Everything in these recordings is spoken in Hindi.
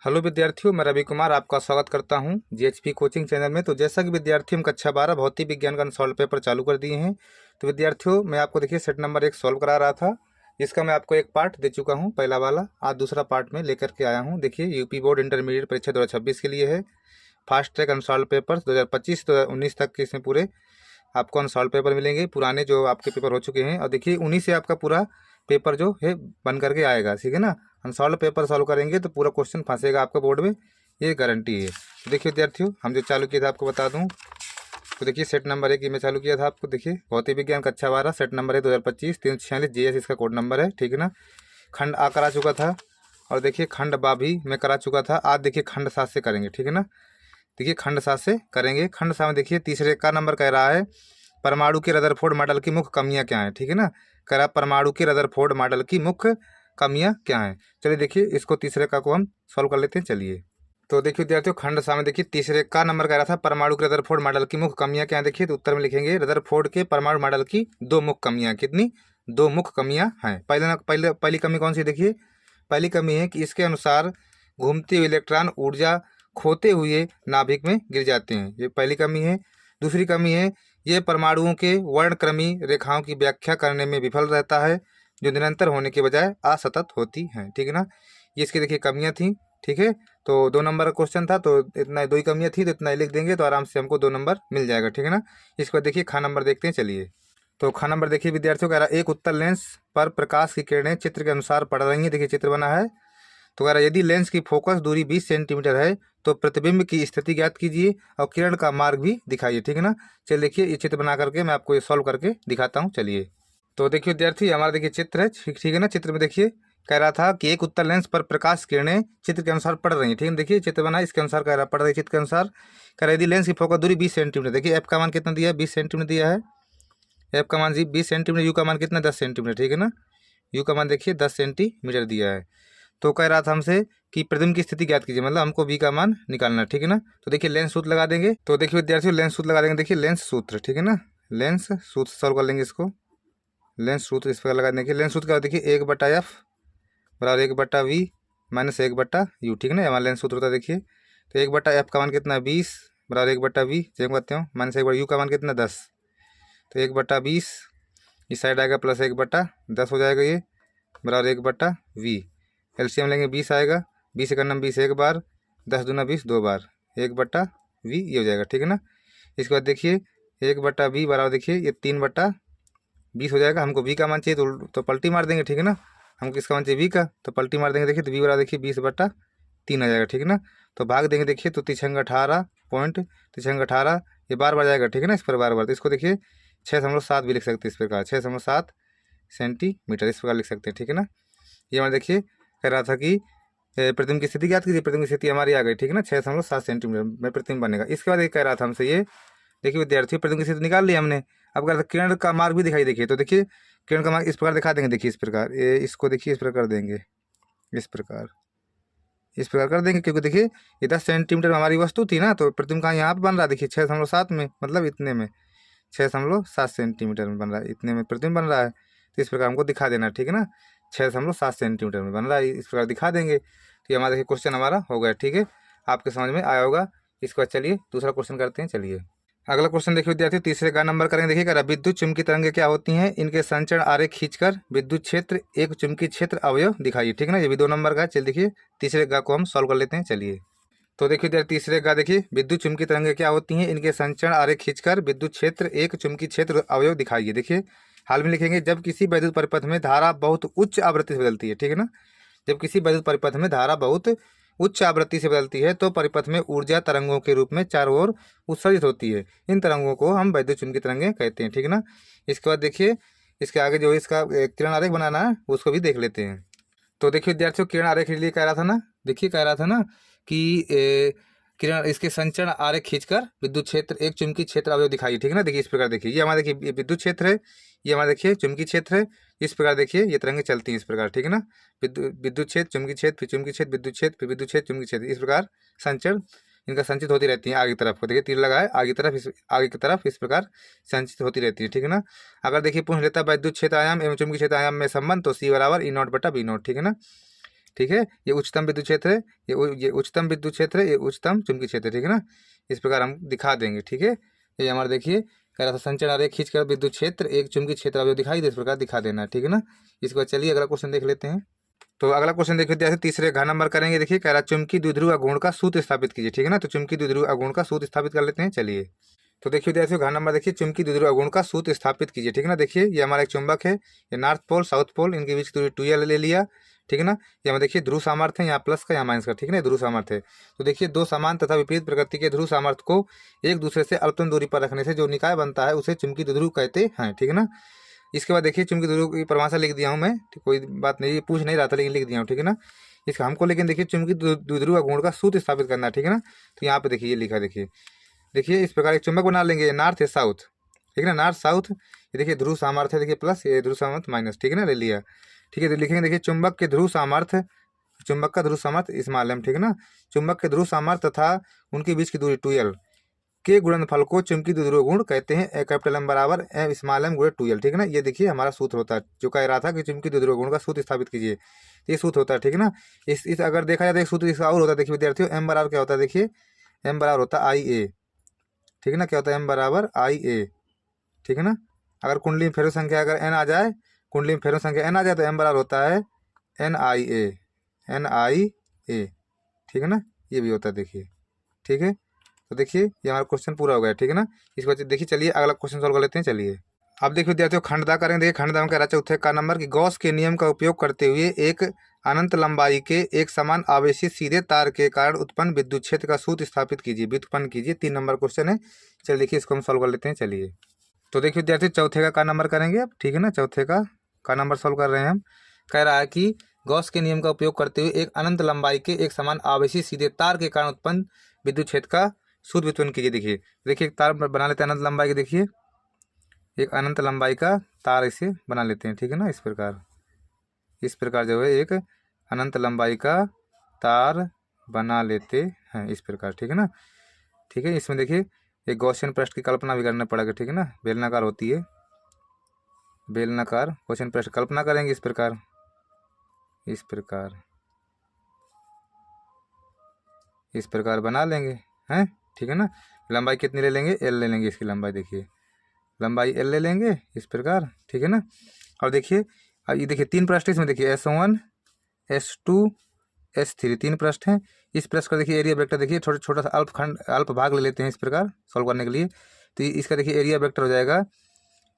हेलो विद्यार्थियों, मैं रवि कुमार आपका स्वागत करता हूं जीएचपी कोचिंग चैनल में। तो जैसा कि विद्यार्थियों हम कक्षा 12 भौतिक विज्ञान का अनसॉल्व पेपर चालू कर दिए हैं। तो विद्यार्थियों मैं आपको देखिए सेट नंबर 1 सॉल्व करा रहा था, जिसका मैं आपको एक पार्ट दे चुका हूं, पहला वाला। आज दूसरा पार्ट में लेकर के आया हूँ। देखिए यूपी बोर्ड इंटरमीडिएट परीक्षा 2026 के लिए है। फास्ट ट्रैक अनसॉल्व पेपर 2025-2019 तक के इसमें पूरे आपको अनसॉल्व पेपर मिलेंगे, पुराने जो आपके पेपर हो चुके हैं। और देखिए उन्हीं से आपका पूरा पेपर जो है बन करके आएगा, ठीक है ना। अनसॉल्व पेपर सॉल्व करेंगे तो पूरा क्वेश्चन फंसेगा आपका बोर्ड में, ये गारंटी है। तो देखिए विद्यार्थियों हम जो चालू किया था आपको बता दूं। तो देखिए सेट नंबर 1 में चालू किया था आपको। देखिए भौतिक विज्ञान कक्षा 12 सेट नंबर है 2025 346 जीएस इसका कोड नंबर है, ठीक है ना। खंड आ करा चुका था और देखिए खंड बा भी मैं करा चुका था। आज देखिए खंड 7 से करेंगे, ठीक है ना। देखिए खंड 7 से करेंगे। खंड 7 में देखिए तीसरे का नंबर कह रहा है परमाणु के रदरफोर्ड मॉडल की मुख्य कमियां क्या हैं, ठीक है ना। कह रहा परमाणु के रदरफोर्ड मॉडल की मुख्य कमियां क्या हैं। चलिए देखिए इसको तीसरे का को हम सॉल्व कर लेते हैं। चलिए तो देखिए विद्यार्थियों खंड 7 में देखिए तीसरे का नंबर कह रहा था परमाणु के रदरफोर्ड मॉडल की मुख्य कमियां क्या है। देखिए तो उत्तर में लिखेंगे रदरफोर्ड के परमाणु मॉडल की दो मुख्य कमियां। कितनी? दो मुख्य कमियां हैं। पहली कमी कौन सी? देखिए पहली कमी है कि इसके अनुसार घूमते हुए इलेक्ट्रॉन ऊर्जा खोते हुए नाभिक में गिर जाते हैं, ये पहली कमी है। दूसरी कमी है ये परमाणुओं के वर्णक्रमी रेखाओं की व्याख्या करने में विफल रहता है, जो निरंतर होने के बजाय असतत होती हैं, ठीक है ना। ये इसकी देखिए कमियां थी, ठीक है। तो 2 नंबर का क्वेश्चन था, तो इतना दो ही कमियां थी, तो इतना ही लिख देंगे तो आराम से हमको 2 नंबर मिल जाएगा, ठीक है ना। इसके बाद देखिए खा नंबर देखते हैं। चलिए तो खा नंबर देखिए विद्यार्थियों कह रहा एक उत्तल लेंस पर प्रकाश की किरणें चित्र के अनुसार पड़ रही हैं। देखिए चित्र बना है। तो कह रहा यदि लेंस की फोकस दूरी 20 सेंटीमीटर है तो प्रतिबिंब की स्थिति ज्ञात कीजिए और किरण का मार्ग भी दिखाइए, ठीक है ना। चलिए देखिए ये चित्र बना करके मैं आपको ये सॉल्व करके दिखाता हूँ। चलिए तो देखिए विद्यार्थी हमारा देखिए चित्र है, ठीक है ना। चित्र में देखिए कह रहा था कि एक उत्तल लेंस पर प्रकाश किरणें चित्र के अनुसार पड़ रही है, ठीक है। देखिए चित्र बना इसके अनुसार कह रहा पड़ रही चित्र के अनुसार। कह रहा यदि लेंस की फोकस दूरी 20 सेंटीमीटर, देखिए एफ का मान कितना दिया है? 20 सेंटीमीटर दिया है। एफ का मान 20 सेंटीमीटर, यू का मान कितना? 10 सेंटीमीटर, ठीक है ना। यू का मान देखिए 10 सेंटीमीटर दिया है। तो कह रहा था हमसे कि प्रतिबिंब की स्थिति ज्ञात कीजिए, मतलब हमको वी का मान निकालना, ठीक है ना। तो देखिए लेंस सूत्र लगा देंगे। तो देखिए विद्यार्थियों लेंस सूत्र लगा देंगे। देखिए लेंस सूत्र, ठीक है ना। लेंस सूत्र सॉल्व कर लेंगे इसको। लेंस सूत्र इस प्रकार लगा देंगे। लेंस सूत्र क्या देखिए 1/f बराबर 1/v माइनस 1/u, ठीक है ना। हमारा लेंस सूत्र होता है देखिए। तो 1/f का मान कितना? 20 बराबर 1/v चेक करते हो माइनस 1/u का मान कितना? 10। तो 1/20 इस साइड आएगा प्लस 1/10 हो जाएगा, ये बराबर 1/v। एलसीएम लेंगे 20 आएगा, 20 का नंबर 20 एक बार, 10 दूना 20 दो बार, 1/v ये हो जाएगा, ठीक है ना। इसके बाद देखिए 1/v बराबर देखिए ये 3/20 हो जाएगा। हमको v का मान चाहिए तो पलटी मार देंगे, ठीक है ना। हमको किसका मान चाहिए? v का, तो पलटी मार देंगे। देखिए तो v बराबर देखिए 20/3 आ जाएगा, ठीक है ना। तो भाग देंगे देखिए तो 18 ये बार बार जाएगा, ठीक है ना। इस पर बार बार तो इसको देखिए 6.7 भी लिख सकते हैं इस प्रकार, 6.7 सेंटीमीटर इस प्रकार लिख सकते हैं, ठीक है ना। ये हमारे देखिए कह रहा था कि प्रतिबिंब की स्थिति ज्ञात कीजिए। प्रतिबिंब की स्थिति हमारी आ गई, ठीक है ना। 6.7 सेंटीमीटर में प्रतिबिंब बनेगा। इसके बाद ये कह रहा था हमसे ये देखिए विद्यार्थी प्रतिबिंब की स्थिति निकाल लिया हमने। अब कह रहा था किरण का मार्ग भी दिखाई। देखिए तो देखिए किरण का मार्ग इस प्रकार दिखा देंगे। देखिए इस प्रकार ये इसको देखिए इस प्रकार देंगे, इस प्रकार कर देंगे, क्योंकि देखिए ये 10 सेंटीमीटर में हमारी वस्तु थी ना, तो प्रतिबिंब कहाँ यहाँ पर बन रहा है? देखिए 6.7 में, मतलब इतने में 6.7 सेंटीमीटर में बन रहा है, इतने में प्रतिबिंब बन रहा है। तो इस प्रकार हमको दिखा देना, ठीक है ना। 6.7 सेंटीमीटर में बन रहा है, इस प्रकार दिखा देंगे। तो ये हमारा देखिए क्वेश्चन हमारा हो गया, ठीक है। आपके समझ में आया होगा। इसके बाद चलिए दूसरा क्वेश्चन करते हैं। चलिए अगला क्वेश्चन देखिए विद्यार्थी तीसरे का नंबर करेंगे। देखिए विद्युत चुम्बकीय तरंगें क्या होती हैं? इनके संचरण आरेख खींचकर विद्युत क्षेत्र एक चुम्बकीय क्षेत्र अवयव दिखाइए, ठीक है ना। ये भी 2 नंबर का है। चलिए देखिए तीसरे का को हम सॉल्व कर लेते हैं। चलिए तो देखिए इधर तीसरे का देखिए विद्युत चुम्बकीय तरंगें क्या होती हैं? इनके संचरण आरेख खींचकर विद्युत क्षेत्र एक चुम्बकीय क्षेत्र अवयव दिखाइए। देखिए हाल में लिखेंगे जब किसी वैद्युत परिपथ में धारा बहुत उच्च आवृत्ति से बदलती है, ठीक है ना। जब किसी वैद्युत परिपथ में धारा बहुत उच्च आवृत्ति से बदलती है तो परिपथ में ऊर्जा तरंगों के रूप में चारों ओर उत्सर्जित होती है। इन तरंगों को हम वैद्युत चुम्बकीय तरंगें कहते हैं, ठीक है ना। इसके बाद देखिए इसके आगे जो इसका किरण आरेख बनाना है उसको भी देख लेते हैं। तो देखिए विद्यार्थियों किरण आरेख के लिए कह रहा था ना, देखिए कह रहा था ना कि किरण इसके संचरण आरेख खींचकर विद्युत क्षेत्र एक चुम्बकीय क्षेत्र अवयव दिखाइए, ठीक है ना। देखिए इस प्रकार देखिए ये हमारा देखिए ये विद्युत क्षेत्र है, ये हमारा देखिए चुम्बकीय क्षेत्र है। इस प्रकार देखिए ये तरंगें चलती हैं इस प्रकार, ठीक है ना। विद्युत क्षेत्र चुम्बकीय क्षेत्र फिर चुम्बकीय क्षेत्र विद्युत क्षेत्र फिर विद्युत क्षेत्र चुम्बकीय क्षेत्र, इस प्रकार संचरण इनका संचित होती रहती है। आगे की तरफ को देखिए तीर लगा है, आगे की तरफ इस प्रकार संचित होती रहती है, ठीक है ना। अगर देखिए पूछ लेता विद्युत क्षेत्र आयाम एवं चुम्बकीय क्षेत्र आयाम में संबंध तो सी बराबर E0/B0, ठीक है ना। ठीक है। ये उच्चतम विद्युत क्षेत्र है, ये उच्चतम विद्युत क्षेत्र है, ये उच्चतम चुंबकीय क्षेत्र है, ठीक है ना। इस प्रकार हम दिखा देंगे, ठीक है। ये हमारा देखिए कह रहा था संचरण आरेख खींच कर विद्युत क्षेत्र एक चुंबकीय क्षेत्र अवयव दिखाई दे, इस प्रकार दिखा देना है, ठीक है ना। इसके बाद चलिए अगला क्वेश्चन देख लेते हैं। तो अगला क्वेश्चन देखिए विद्यार्थी तीसरे घ नंबर करेंगे। देखिए कह रहा चुंबकीय द्विध्रुव आघूर्ण का सूत्र स्थापित कीजिए, ठीक है ना। तो चुंबकीय द्विध्रुव आघूर्ण का सूत्र स्थापित कर लेते हैं, चलिए। तो देखिए विद्यार्थियों घ नंबर देखिए चुंबकीय द्विध्रुव आघूर्ण का सूत्र स्थापित कीजिए, ठीक है ना। देखिए ये हमारा एक चुंबक है, ये नॉर्थ पोल साउथ पोल, इनके बीच दूरी 2l ले लिया, ठीक है ना। ये हमें देखिए ध्रुव सामर्थ्य है, यहाँ प्लस का यहाँ माइनस का, ठीक है ना, ध्रुव सामर्थ्य है। तो देखिए दो समान तथा विपरीत प्रकृति के ध्रुव सामर्थ्य को एक दूसरे से अल्पतम दूरी पर रखने से जो निकाय बनता है उसे चुंबकीय द्विध्रुव कहते हैं, ठीक है ना। इसके बाद देखिए चुंबकीय द्विध्रुव की परिभाषा लिख दिया हूँ मैं, कोई बात नहीं, ये पूछ नहीं रहा था लेकिन लिख दिया हूँ, ठीक है ना। इसका हमको लेकिन देखिए चुंबकीय द्विध्रुव आघूर्ण का सूत्र स्थापित करना है, ठीक है ना। तो यहाँ पे देखिए ये लिखा, देखिए देखिए इस प्रकार एक चुंबक बना लेंगे, नॉर्थ या साउथ, ठीक है ना, नॉर्थ साउथ। ये देखिए ध्रुव सामर्थ्य देखिए प्लस, ये ध्रुव सामर्थ्य माइनस, ठीक है ना, ले लिया, ठीक है। तो लिखेंगे देखिए चुंबक के ध्रुव सामर्थ्य, चुंबक का ध्रुव सामर्थ्य स्मॉल m, ठीक है ना। चुंबक के ध्रुव सामर्थ्य तथा उनके बीच की दूरी 2l के गुणनफल को चुंबकीय द्विध्रुव गुण कहते हैं। ए कैपिटल M बराबर ए स्मॉल m गुणे 2l, ठीक है ना। ये देखिए हमारा सूत्र होता है, जो कह रहा था कि चुंबकीय द्विध्रुव गुण का सूत्र स्थापित कीजिए, ये सूत्र होता है, ठीक है ना। इस अगर देखा जाए तो एक सूत्र इसका और होता है, देखिए विद्यार्थियों m बराबर क्या होता है, देखिए m बराबर होता है IA, ठीक है ना। क्या होता है m बराबर IA, ठीक है ना। अगर कुंडली में फेरो संख्या अगर n आ जाए, कुंडली में फेरो संख्या n आ जाए तो m बराबर होता है NIA, ठीक है ना। ये भी होता है, देखिए, ठीक है। तो देखिए ये हमारा क्वेश्चन पूरा हो गया, ठीक है ना। इसके बाद देखिए चलिए अगला क्वेश्चन सॉल्व कर लेते हैं, चलिए। अब देखिए विद्यार्थियों खंडदा करेंगे। देखिए खंडदा में कह रहा चौथे का नंबर कि गॉस के नियम का उपयोग करते हुए एक अनंत लंबाई के एक समान आवेशित सीधे तार के कारण उत्पन्न विद्युत क्षेत्र का सूत्र स्थापित कीजिए, व्युत्पन्न कीजिए। 3 नंबर क्वेश्चन है, चलिए देखिए इसको हम सॉल्व कर लेते हैं, चलिए। तो देखिए विद्यार्थी चौथे का नंबर करेंगे अब, ठीक है ना। चौथे का नंबर सॉल्व कर रहे हैं हम। कह रहा है कि गॉस के नियम का उपयोग करते हुए एक अनंत लंबाई के एक समान आवेशित सीधे तार के कारण उत्पन्न विद्युत क्षेत्र का सूत्र व्युत्पन्न कीजिए। देखिए देखिए एक तार बना लेते हैं अनंत लंबाई के, देखिए एक अनंत लंबाई का तार इसे बना लेते हैं, ठीक है ना। इस प्रकार जो है एक अनंत लंबाई का तार बना लेते हैं, इस प्रकार, ठीक है ना। ठीक है, इसमें देखिए एक गॉसियन पृष्ठ की कल्पना भी करना पड़ेगा, ठीक है ना। बेलनाकार होती है, बेलनाकार गॉसियन पृष्ठ कल्पना करेंगे इस प्रकार, इस प्रकार बना लेंगे, हैं, ठीक है ना। लंबाई कितनी ले लेंगे, L ले लेंगे, इसकी लंबाई देखिए लंबाई L ले लेंगे इस प्रकार, ठीक है ना। और देखिए अब ये देखिए 3 पृष्ठ इसमें, देखिए S1 S2 S3 3 पृष्ठ हैं। इस पृष्ठ का देखिए एरिया वेक्टर देखिए छोटा सा अल्प भाग ले लेते हैं इस प्रकार सॉल्व करने के लिए। तो इसका देखिए एरिया वेक्टर हो जाएगा,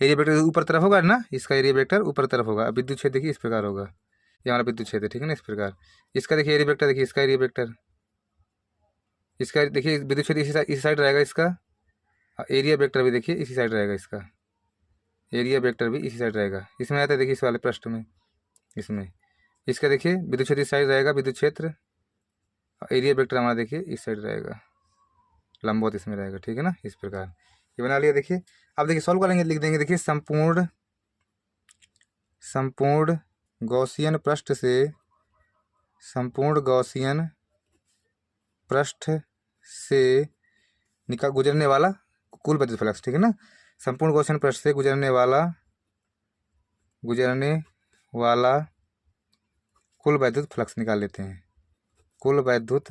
एरिया वेक्टर ऊपर तरफ होगा ना, इसका एरिया वेक्टर ऊपर तरफ होगा। विद्युत क्षेत्र देखिए इस प्रकार होगा, ये हमारा विद्युत क्षेत्र, ठीक है ना, इस प्रकार। इसका देखिए एरिया वेक्टर, देखिए इसका एरिया वेक्टर, इसका देखिए विद्युत क्षेत्र इसी साइड रहेगा, इसका एरिया वेक्टर भी देखिए इसी साइड रहेगा, इसका एरिया वेक्टर भी इसी साइड रहेगा। इसमें आता है देखिए इस वाले पृष्ठ में, इसमें इसका देखिए विद्युत क्षेत्र इस साइड रहेगा, विद्युत क्षेत्र, एरिया वेक्टर हमारा देखिए इस साइड रहेगा, लंबवत इसमें रहेगा, ठीक है ना, इस प्रकार ये बना लिया। देखिए अब देखिए सॉल्व करेंगे, लिख देंगे देखिए संपूर्ण गॉसियन पृष्ठ से, संपूर्ण गॉसियन पृष्ठ से गुजरने वाला कुल विद्युत फ्लक्स, ठीक है ना। संपूर्ण गॉसियन पृष्ठ से गुजरने वाला कुल वैद्युत फ्लक्स निकाल लेते हैं, कुल वैद्युत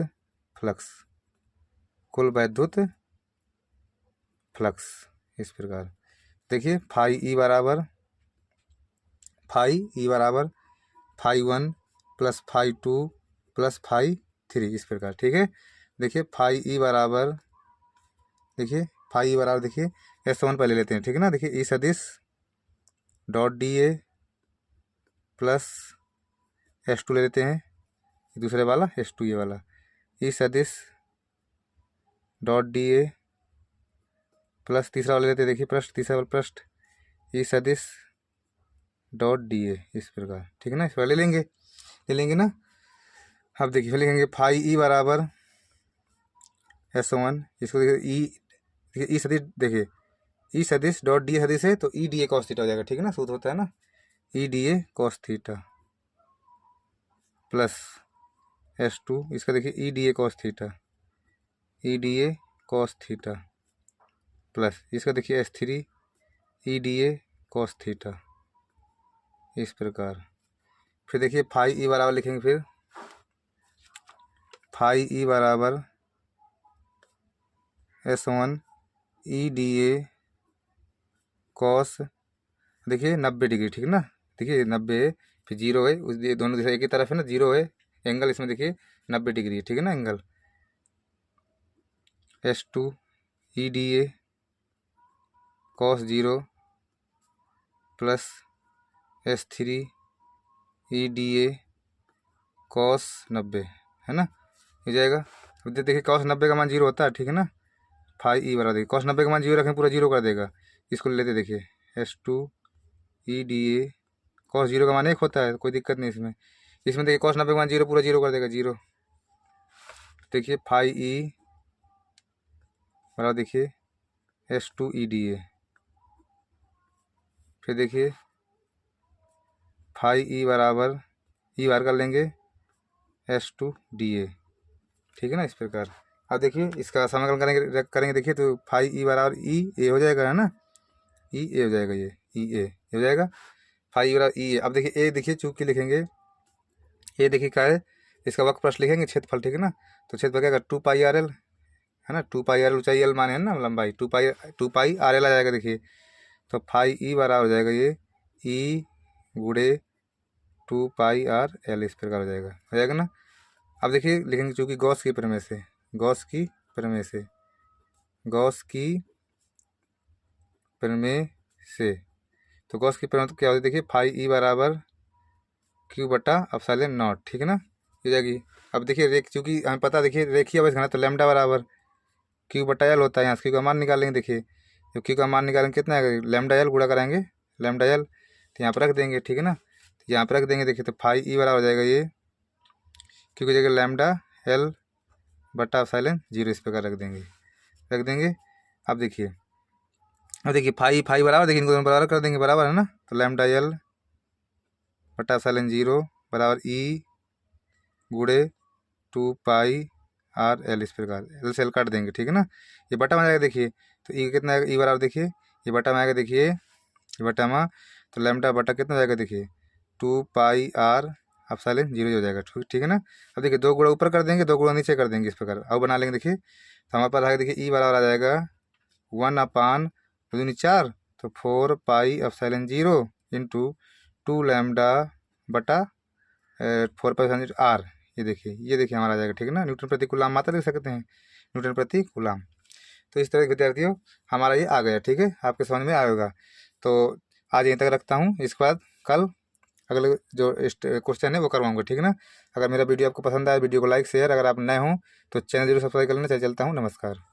फ्लक्स इस प्रकार। देखिए फाई ई बराबर phi 1 plus phi 2 plus phi 3 इस प्रकार, ठीक है। देखिए फाई ई बराबर देखिए S1 पहले लेते हैं, ठीक है ना। देखिए ई सदिश डॉट DA प्लस S2 ले लेते हैं, दूसरे वाला S2 ये वाला, ई सदिश डॉट DA प्लस तीसरा वाला लेते हैं, देखिए तीसरा वाला पृष्ठ ई सदिश डॉट DA इस प्रकार, ठीक है ना। इस वाले ले लेंगे ना। अब देखिए फिर लिखेंगे फाई ई बराबर S1, इसको देखिए ई सदिश, देखिए ई सदिश डॉट DA सदिश है तो ई DA cos थीटा हो जाएगा, ठीक है ना, सूत्र होता है ना ई DA cos theta plus S2, इसका देखिए ई DA cos थीटा प्लस इसका देखिए S3 ई DA cos थीटा इस प्रकार। फिर देखिए फाई ई बराबर लिखेंगे फिर फाई ई बराबर S1 EDA कॉस, देखिए 90 डिग्री, ठीक है ना। देखिए 90 है, फिर जीरो है, उस ये दोनों एक ही तरफ है ना, जीरो है एंगल, इसमें देखिए 90 डिग्री है, ठीक है ना angle. S2 EDA cos 0 plus S3 EDA cos 90, है ना, हो जाएगा। देखिए कॉस 90 का मान 0 होता है, ठीक है ना। फाई ई बराबर, देखिए कॉस 90 का मान 0 रखें, पूरा 0 कर देगा। इसको लेते देखिए S2 EDA कॉस 0 का मान 1 होता है, कोई दिक्कत नहीं इसमें। इसमें देखिए कॉस 90 का मान 0, पूरा 0 कर देगा, 0। देखिए फाई ई बराबर, देखिए S2 EDA, फिर देखिए फाई ई बराबर, ई बार कर लेंगे S2 DA, ठीक है ना, इस प्रकार। अब देखिए इसका समाकलन करेंगे देखिए, तो फाई ई बराबर ई ए हो जाएगा, है ना, ई ए हो जाएगा, ये ई ए हो जाएगा, फाई ई बराबर ई ए। अब देखिए ए, देखिए चूक के लिखेंगे, ए देखिए क्या है, इसका वक्र प्रश्न लिखेंगे क्षेत्रफल, ठीक है ना। तो क्षेत्रफल क्या होगा, 2πRL, है ना, 2πRL ऊंचाई एल माने है ना, लंबाई 2πRL आ जाएगा। देखिए तो फाई ई बराबर हो जाएगा ये ई गुड़े 2πRL, इस प्रकार हो जाएगा ना। अब देखिए लिखेंगे, चूँकि गॉस की प्रमेय से, गॉस की प्रमेय से, गॉस की प्रमेय से, तो गॉस की प्रमेय तो क्या होती है, देखिए फाई ई बराबर क्यू बटा एप्सिलॉन नॉट, ठीक है ना, हो जाएगी। अब देखिए चूँकि हमें पता, देखिए रेखीय अवयव घनत्व तो लैम्डा बराबर क्यू बटा एल होता है, यहाँ से क्यू का मान निकालेंगे। देखिए तो क्यू का मान निकालेंगे कितना है, लैम्डा एल गुणा कराएंगे लैम्डा एल, तो यहाँ पर रख देंगे, ठीक है ना, तो यहाँ पर रख देंगे। देखिए तो फाई ई बराबर हो जाएगा ये क्यू की जगह लैम्डा एल बटा एप्सिलॉन 0, इस प्रकार रख देंगे। अब देखिए फाई बराबर, देखिए इनको दोनों बराबर कर देंगे, बराबर है ना, तो लैम्डा एल बटा एप्सिलॉन 0 बराबर ई गुड़े 2πRL, इस प्रकार एल से एल काट देंगे, ठीक है ना। ये बटा में आएगा, देखिए तो ई कितना आएगा, ई बराबर देखिए ये बटा में आएगा, देखिए ये बटा में, तो लैम्डा बटा कितना हो जाएगा, देखिए 2πR एप्सिलॉन 0 हो जाएगा, ठीक है ना। अब देखिए 2 गुणा ऊपर कर देंगे, 2 गुणा नीचे कर देंगे, इस प्रकार अब बना लेंगे। देखिए तो हमारे पास आएगा, देखिए ई बराबर आ जाएगा 1/4, तो 4π एप्सिलॉन 0 इंटू 2 लैम्डा बटा 4πR, ये देखिए हमारा आ जाएगा, ठीक है ना। न्यूटन प्रति कूलाम मात्रा लिख सकते हैं, न्यूटन प्रति कूलाम। तो इस तरह के विद्यार्थियों हमारा ये आ गया, ठीक है, आपके समझ में आएगा। तो आज यहीं तक रखता हूँ, इसके बाद कल अगले जो क्वेश्चन है वो करवाऊंगा, ठीक है ना। अगर मेरा वीडियो आपको पसंद आया, वीडियो को लाइक शेयर, अगर आप नए हों तो चैनल जरूर सब्सक्राइब कर लेना। चलता हूँ, नमस्कार।